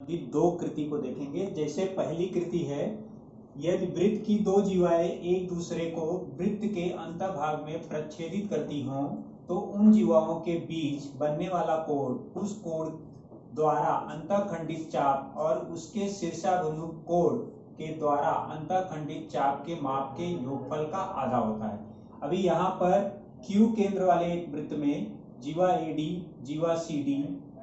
दो कृति को देखेंगे। जैसे पहली कृति है, यदि वृत्त की दो जीवाएं एक दूसरे को वृत्त के अंतभाग में प्रच्छेदित करती हों तो उन जीवाओं के बीच बनने वाला कोण उस कोण द्वारा अंतःखंडित चाप और उसके शीर्षाभिमुख कोण के द्वारा अंतःखंडित चाप के माप के योगफल का आधा होता है। अभी यहाँ पर Q केंद्र वाले एक वृत्त में जीवा AD, जीवा CD,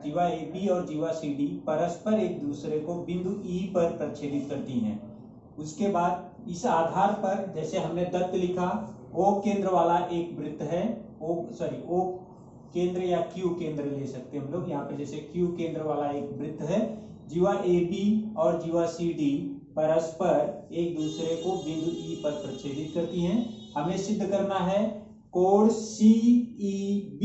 जीवा AB और जीवा CD परस्पर एक दूसरे को बिंदु E पर प्रच्छेदित करती हैं। उसके बाद इस आधार पर जैसे हमने दत्त लिखा, O केंद्र वाला एक वृत्त है, O केंद्र या Q केंद्र ले सकते हैं हम लोग। यहाँ पे जैसे Q केंद्र वाला एक वृत्त है, जीवा AB और जीवा CD परस्पर एक दूसरे को बिंदु E पर प्रच्छेदित करती हैं। हमें सिद्ध करना है कोण CEB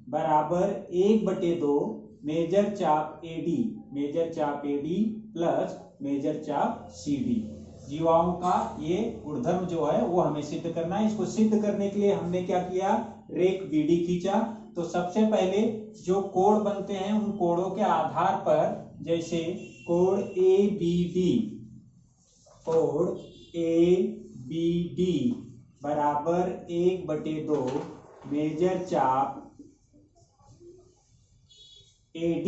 बराबर 1/2 मेजर चाप AD प्लस मेजर चाप CD। जीवाओं का ये गुणधर्म जो है वो हमें सिद्ध करना है। इसको सिद्ध करने के लिए हमने क्या किया, रेख BD खींचा। तो सबसे पहले जो कोण बनते हैं उन कोणों के आधार पर, जैसे कोण ABD बराबर 1/2 मेजर चाप AD,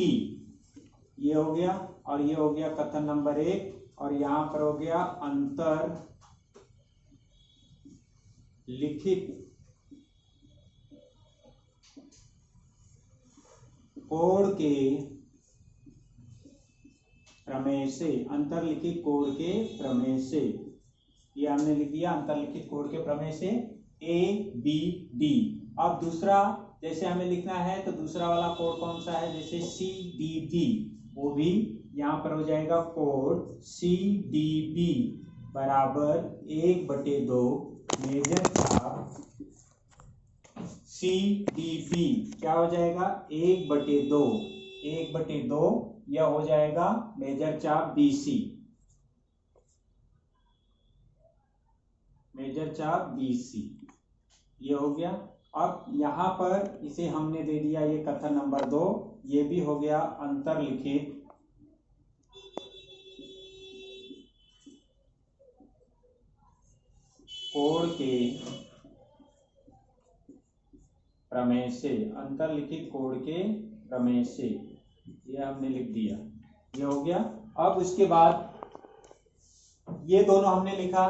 ये हो गया। और ये हो गया कथन नंबर 1। और यहां पर हो गया अंतर लिखित कोण के प्रमेय से, अंतरलिखित कोण के प्रमेय से, ये हमने लिख दिया अंतरलिखित कोण के प्रमेय से ABD। अब दूसरा जैसे हमें लिखना है तो दूसरा वाला कोण कौन सा है, जैसे CDB, वो भी यहाँ पर हो जाएगा कोण CDB बराबर 1/2 मेजर चाप CDB, क्या हो जाएगा 1/2 यह हो जाएगा मेजर चाप BC, मेजर चाप BC, ये हो गया। अब यहां पर इसे हमने दे दिया ये कथन नंबर 2, ये भी हो गया अंतरलिखित कोण के प्रमेय से, अंतरलिखित कोण के प्रमेय से, ये हमने लिख दिया, ये हो गया। अब उसके बाद ये दोनों हमने लिखा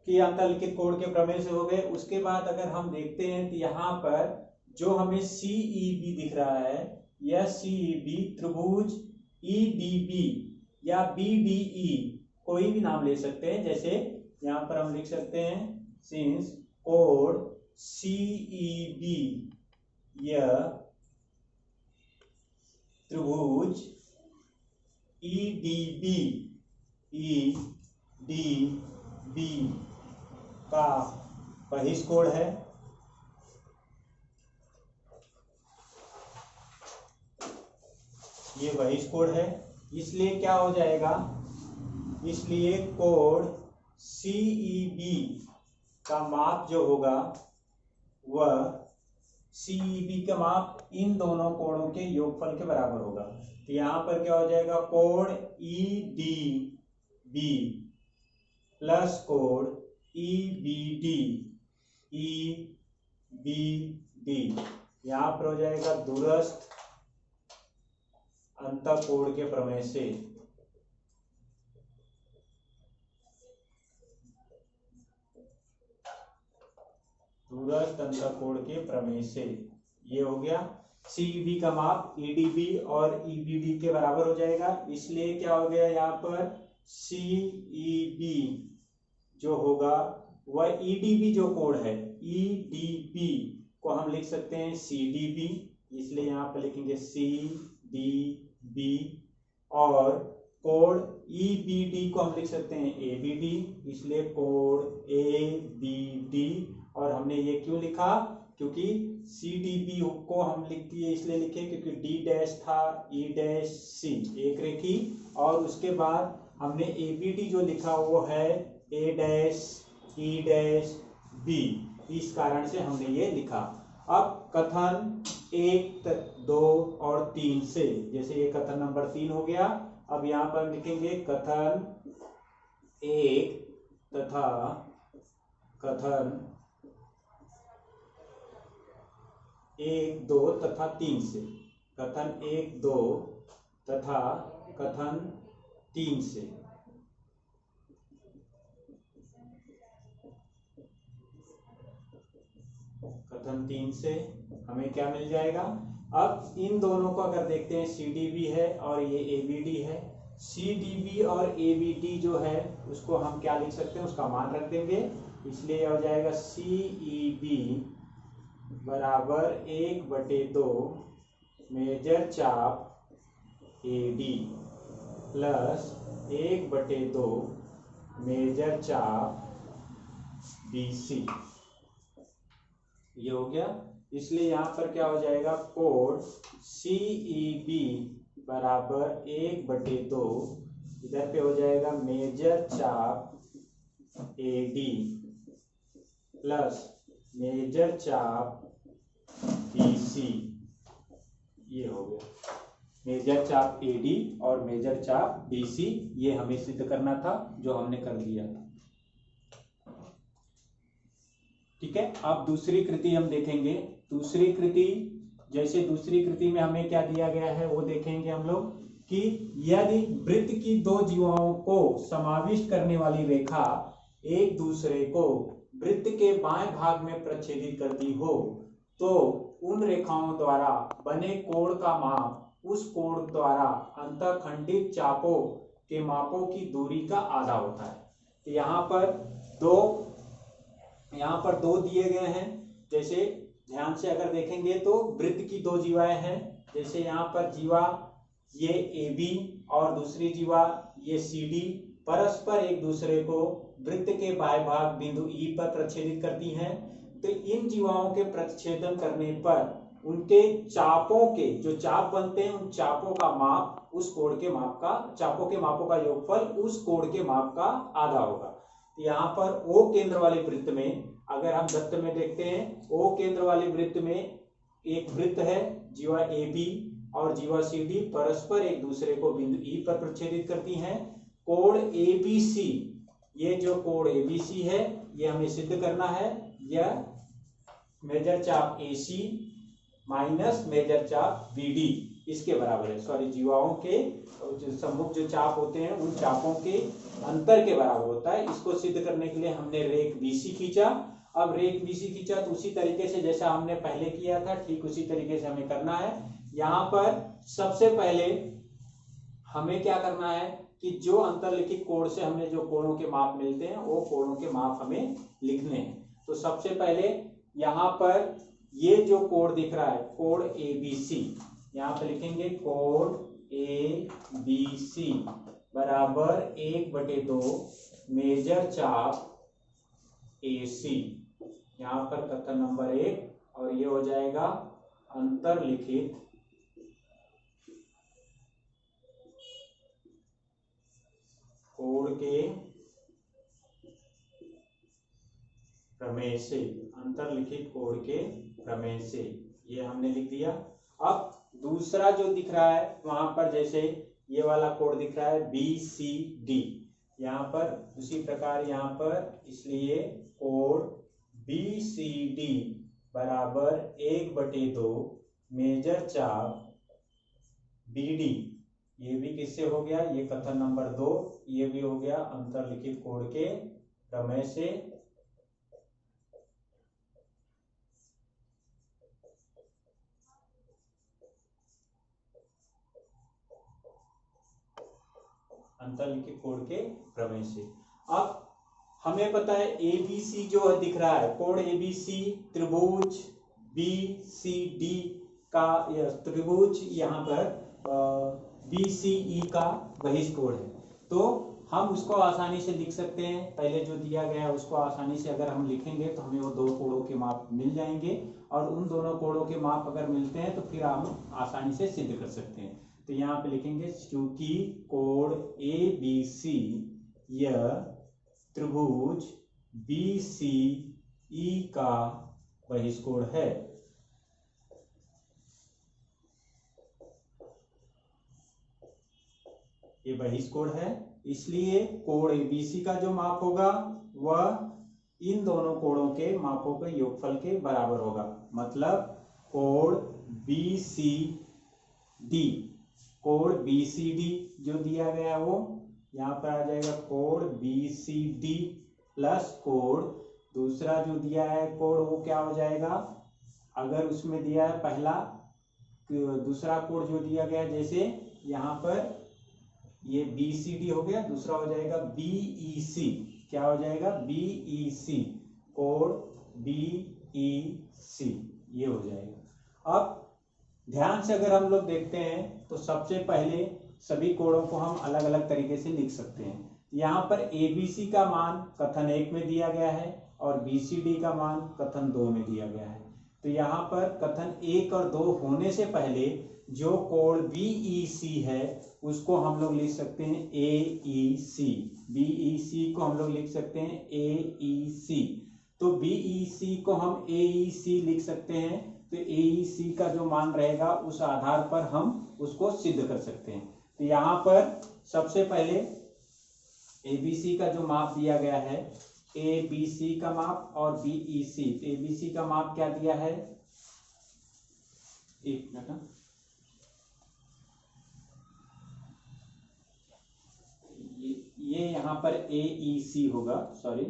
कि अंतरलिखित कोण के प्रमेय से हो गए। उसके बाद अगर हम देखते हैं तो यहाँ पर जो हमें CEB दिख रहा है, यह CEB त्रिभुज EDB या BDE कोई भी नाम ले सकते हैं। जैसे यहाँ पर हम लिख सकते हैं सिंस कोण CEB यह त्रिभुज EDB का बहिष्कोण है, ये बहिष्कोण है। इसलिए क्या हो जाएगा, इसलिए कोण CEB का माप जो होगा वह CEB का माप इन दोनों कोणों के योगफल के बराबर होगा। तो यहाँ पर क्या हो जाएगा, कोण EDB प्लस कोण EBD यहाँ पर हो जाएगा दूरस्थ अंतःकोण के प्रमेय से, दूरस्थ अंतःकोण के प्रमेय से, ये हो गया। CEB का माप EDB और EBD के बराबर हो जाएगा। इसलिए क्या हो गया, यहाँ पर CEB जो होगा वह EDB जो कोण है, EDB को हम लिख सकते हैं CDB, इसलिए यहाँ पर लिखेंगे CDB। और कोण EBD को हम लिख सकते हैं ABD, इसलिए कोण ABD। और हमने ये क्यों लिखा, क्योंकि CDB को हम इसलिए लिखे क्योंकि D' था, E' एक रेखी, और उसके बाद हमने ABD जो लिखा वो है A' E' B, इस कारण से हमने ये लिखा। अब कथन 1, 2 और 3 से, जैसे ये कथन नंबर 3 हो गया, अब यहाँ पर लिखेंगे कथन 1 तथा कथन 1, 2 तथा 3 से, कथन 1, 2 तथा कथन 3 से। कथन 3 से हमें क्या मिल जाएगा? अब इन दोनों को अगर देखते हैं, CDB है और ये ABD है। CDB और ABD जो है उसको हम क्या लिख सकते हैं, उसका मान रख देंगे, इसलिए हो जाएगा CEB बराबर 1/2 मेजर चाप AD प्लस 1/2 मेजर चाप BC। ये हो गया। इसलिए यहाँ पर क्या हो जाएगा, कोण CEB बराबर 1/2, इधर पे हो जाएगा मेजर चाप AD प्लस मेजर चाप BC। ये हो गया मेजर चाप AD और मेजर चाप BC। ये हमें सिद्ध करना था, जो हमने कर दिया था। ठीक है, अब दूसरी कृति हम देखेंगे। दूसरी कृति, जैसे दूसरी कृति में हमें क्या दिया गया है वो देखेंगे हम लोग कि यदि वृत्त की दो जीवाओं को समाविष्ट करने वाली रेखा एक दूसरे को वृत्त के बाएं भाग में प्रच्छेदित करती हो तो उन रेखाओं द्वारा बने कोण का माप उस कोण द्वारा अंतःखंडित चापों के मापों की दूरी का आधा होता है। तो यहाँ पर दो दिए गए हैं। जैसे ध्यान से अगर देखेंगे तो वृत्त की दो जीवाएं हैं। जैसे यहाँ पर जीवा ये AB और दूसरी जीवा ये CD परस्पर एक दूसरे को वृत्त के बाएं भाग बिंदु E पर प्रच्छेदित करती हैं। तो इन जीवाओं के प्रतिच्छेदन करने पर उनके चापों के जो चाप बनते हैं उन चापों का माप उस कोण के माप का, चापों के मापों का योगफल उस कोण के माप का आधा होगा। तो यहाँ पर O केंद्र वाले वृत्त में अगर हम दत्त में देखते हैं, O केंद्र वाले वृत्त में एक वृत्त है, जीवा AB और जीवा CD परस्पर एक दूसरे को बिंदु E पर प्रच्छेदित करती हैं। कोण ABC, ये जो कोण ABC है ये हमें सिद्ध करना है। यह मेजर चाप AC माइनस मेजर चाप BD इसके बराबर है। सॉरी, जीवाओं के जो सम्मुख जो चाप होते हैं उन चापों के अंतर के बराबर होता है। इसको सिद्ध करने के लिए हमने रेख BC खींचा। अब रेख BC खींचा तो उसी तरीके से जैसा हमने पहले किया था ठीक उसी तरीके से हमें करना है। यहाँ पर सबसे पहले हमें क्या करना है कि जो अंतरलिखित कोण से हमें जो कोणों के माप मिलते हैं वो कोणों के माप हमें लिखने हैं। तो सबसे पहले यहाँ पर ये जो कोण दिख रहा है कोण ABC, यहाँ पे लिखेंगे कोण ABC बराबर 1/2 मेजर चाप AC। यहाँ पर कथन नंबर 1 और ये हो जाएगा अंतरलिखित कोण के प्रमेय से, अंतरलिखित कोण के प्रमेय से, ये हमने लिख दिया। अब दूसरा जो दिख रहा है वहां पर जैसे ये वाला कोण दिख रहा है BCD, यहाँ पर उसी प्रकार यहाँ पर, इसलिए कोण BCD बराबर 1/2 मेजर चाप BD। ये भी किससे हो गया, ये कथन नंबर 2, ये भी हो गया अंतरलिखित कोण के प्रमेय से। अंतरलिखित कोण के प्रमेय से। अब हमें पता है ABC जो दिख रहा है कोण ABC त्रिभुज BCD का, यह त्रिभुज यहाँ पर BCE का बहिष्कोण है। तो हम उसको आसानी से लिख सकते हैं, पहले जो दिया गया है उसको आसानी से अगर हम लिखेंगे तो हमें वो दो कोणों के माप मिल जाएंगे और उन दोनों कोणों के माप अगर मिलते हैं तो फिर हम आसानी से सिद्ध कर सकते हैं। तो यहाँ पे लिखेंगे क्योंकि कोण ABC यह त्रिभुज BCE का बहिष्कोण है। ये बहिष्कोण है, इसलिए कोण ABC का जो माप होगा वह इन दोनों कोणों के मापों के योगफल के बराबर होगा। मतलब कोण BCD, कोण BCD जो दिया गया है वो यहाँ पर आ जाएगा कोण BCD प्लस कोण दूसरा जो दिया है कोण वो क्या हो जाएगा, अगर उसमें दिया है पहला दूसरा कोण जो दिया गया जैसे यहाँ पर ये BCD हो गया, दूसरा हो जाएगा BEC, क्या हो जाएगा BEC, कोण BEC ये हो जाएगा। अब ध्यान से अगर हम लोग देखते हैं तो सबसे पहले सभी कोणों को हम अलग अलग तरीके से लिख सकते हैं। यहाँ पर ABC का मान कथन 1 में दिया गया है और BCD का मान कथन 2 में दिया गया है। तो यहाँ पर कथन 1 और 2 होने से पहले जो कोण BEC है उसको हम लोग लिख सकते हैं AEC, BEC को हम लोग लिख सकते हैं AEC। तो BEC को हम AEC लिख सकते हैं, तो AEC का जो मान रहेगा उस आधार पर हम उसको सिद्ध कर सकते हैं। तो यहाँ पर सबसे पहले ABC का जो माप दिया गया है, ABC का माप और BEC, ABC का माप क्या दिया है, एक मिनट, ये यहाँ पर AEC होगा, सॉरी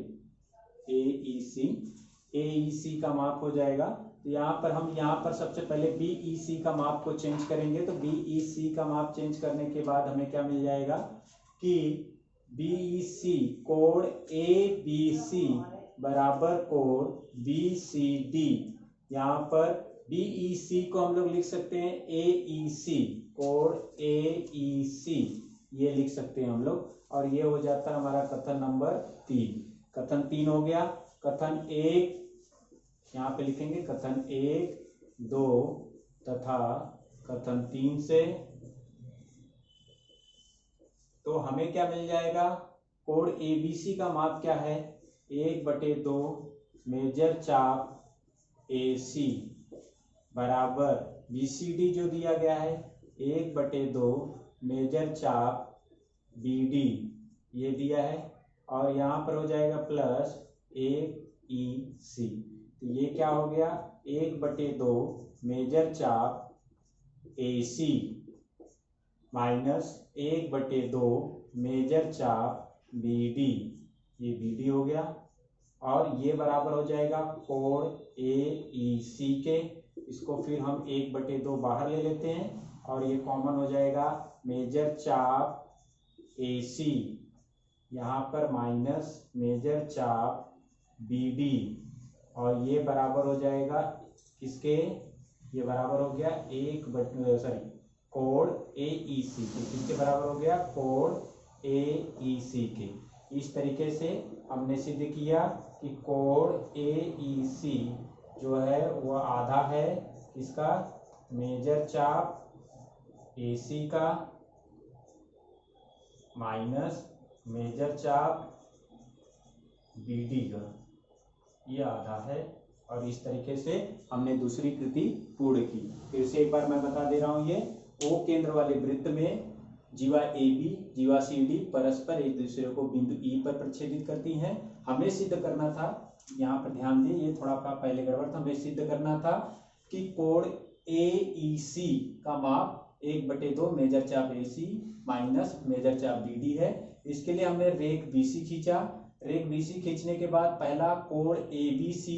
AEC का माप हो जाएगा। तो यहाँ पर हम यहाँ पर सबसे पहले BEC का माप को चेंज करेंगे। तो BEC का माप चेंज करने के बाद हमें क्या मिल जाएगा कि BEC कोण ABC बराबर कोण BCD, यहाँ पर BEC को हम लोग लिख सकते हैं AEC, कोण AEC ये लिख सकते हैं हम लोग, और ये हो जाता है हमारा कथन नंबर 3। कथन 3 हो गया। कथन 1 यहाँ पे लिखेंगे, कथन 1, 2 तथा कथन 3 से तो हमें क्या मिल जाएगा, कोण ABC का माप क्या है 1/2 मेजर चाप AC बराबर BCD जो दिया गया है 1/2 मेजर चाप BD ये दिया है, और यहाँ पर हो जाएगा प्लस AEC। तो ये क्या हो गया 1/2 मेजर चाप AC माइनस 1/2 मेजर चाप BD, ये BD हो गया, और ये बराबर हो जाएगा कोण AEC के। इसको फिर हम 1/2 बाहर ले लेते हैं और ये कॉमन हो जाएगा मेजर चाप AC, यहाँ पर माइनस मेजर चाप BD, और ये बराबर हो जाएगा किसके, ये बराबर हो गया कोण AEC के, किसके बराबर हो गया कोण AEC के। इस तरीके से हमने सिद्ध किया कि कोण AEC जो है वह आधा है इसका मेजर चाप AC का माइनस मेजर चाप BD का, ये आधा है। और इस तरीके से हमने दूसरी कृति पूर्ण की। फिर से एक बार मैं बता दे रहा हूं, ये O केंद्र वाले वृत्त में जीवा AB जीवा CD परस्पर एक दूसरे को बिंदु E पर प्रच्छेदित करती हैं। हमें सिद्ध करना था, यहाँ पर ध्यान दें ये थोड़ा पहले गड़बड़ था, हमें सिद्ध करना था कि कोण AEC का माप 1/2 मेजर चाप AC माइनस मेजर चाप BD है। इसके लिए हमने रेख BC खींचा। रेख BC खींचने के बाद पहला कोण ABC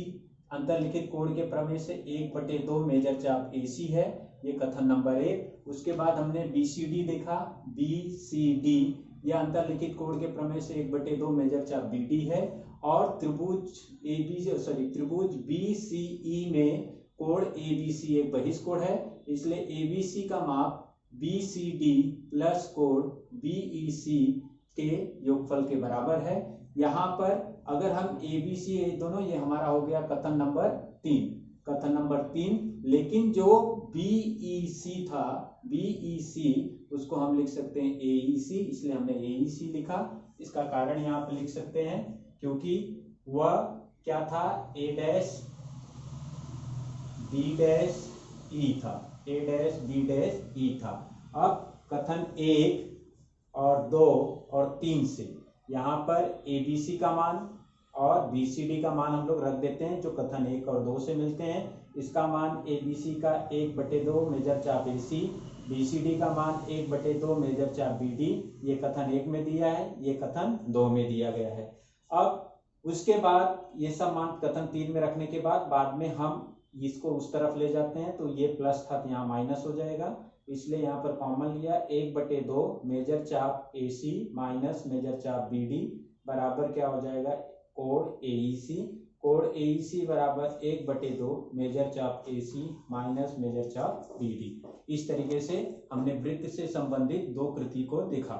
अंतरलिखित कोण के प्रमेय से 1/2 मेजर चाप AC है, ये कथन नंबर 1। उसके बाद हमने BCD देखा, BCD यह अंतरलिखित कोण के प्रमेय से 1/2 मेजर चाप BD है, और त्रिभुज BCE में कोण ABC एक बहिष्कोण है, इसलिए ABC का माप BCD प्लस कोण BEC के योगफल के बराबर है। यहाँ पर अगर हम ABC दोनों, ये हमारा हो गया कथन नंबर 3, कथन नंबर 3। लेकिन जो BEC था, BEC उसको हम लिख सकते हैं AEC, इसलिए हमने AEC लिखा। इसका कारण यहाँ पे लिख सकते हैं क्योंकि वह क्या था, A'(B')E था, A'(B')E था। अब कथन 1 और 2 और 3 से यहाँ पर ABC का मान और BCD का मान हम लोग रख देते हैं जो कथन 1 और 2 से मिलते हैं। इसका मान ABC का 1/2 मेजर चाप AC, BCD का मान 1/2 मेजर चाप BD, ये कथन 1 में दिया है, ये कथन 2 में दिया गया है। अब उसके बाद ये सब मान कथन 3 में रखने के बाद में हम इसको उस तरफ ले जाते हैं तो ये प्लस था तो यहाँ माइनस हो जाएगा, इसलिए यहाँ पर कॉमन लिया 1/2 मेजर चाप AC माइनस मेजर चाप BD बराबर क्या हो जाएगा कोण AEC। कोण AEC बराबर 1/2 मेजर चाप AC माइनस मेजर चाप BD। इस तरीके से हमने वृत्त से संबंधित दो कृति को देखा।